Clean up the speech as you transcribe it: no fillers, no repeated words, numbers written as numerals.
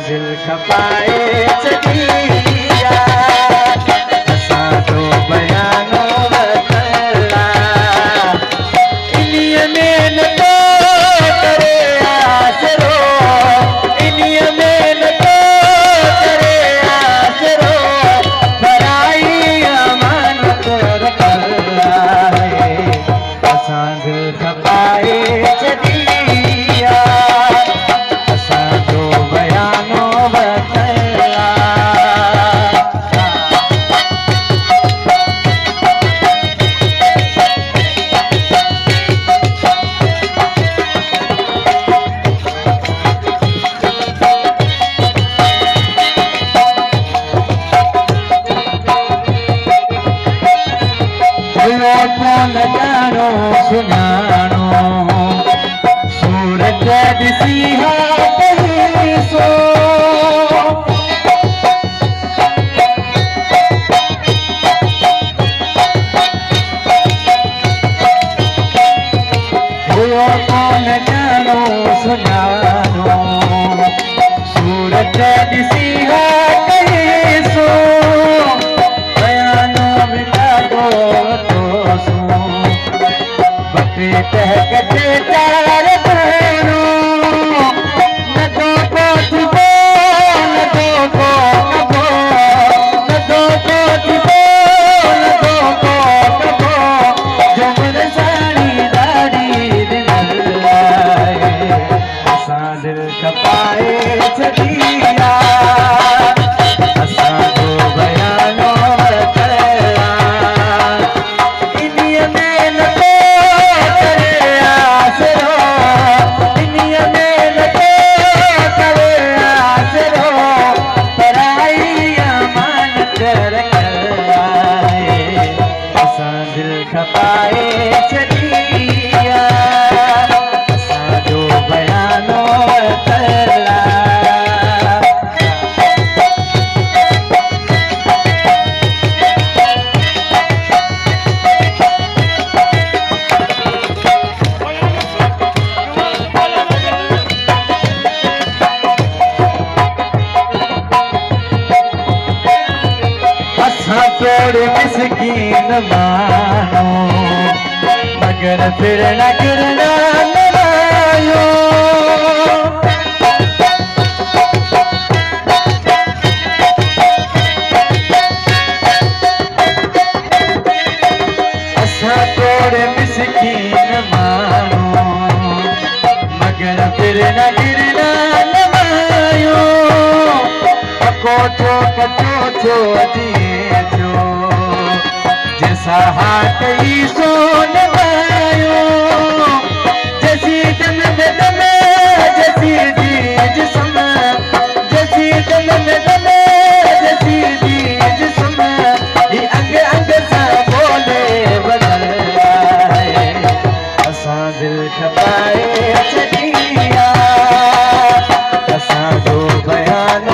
दिल खपाए छॾिया असां जो बयानो वतला इन्हीअ में न तो करे आसरो इन्हीअ में न तो करे आसरो पराई अमानत रखला है असां दिल खपाए छॾिया न जानो सुञाणो सूरत ॾिसी हा सो न जानो सुञाणो सूरत ॾिसी हा सो बयानो मिटादो कटे चार बहनो न दो को थुबो न दो को कबो न दो को थुबो न दो को कबो जमर साड़ी दाड़ी दिल लाए असां दिल खपाए छॾिया असां जो बयानो वतला इन्हीअ में न खपाए छॾिया असां जो बयानो वतला असां थोड़े मिसकीन मानो मगर फिर न गिरना नायो असां थोड़े मिसकीन मानो मगर फिर न गिरना नायो पको थो कचो थो अॼे जो जैसा हाथ ही सोन पायो जैसी दम में दम जैसी जी जिस्म जैसी दम में दम जैसी जी जिस्म ये अंग अंग सा बोले बदला है असां दिल खपाए छॾिया असां जो बयान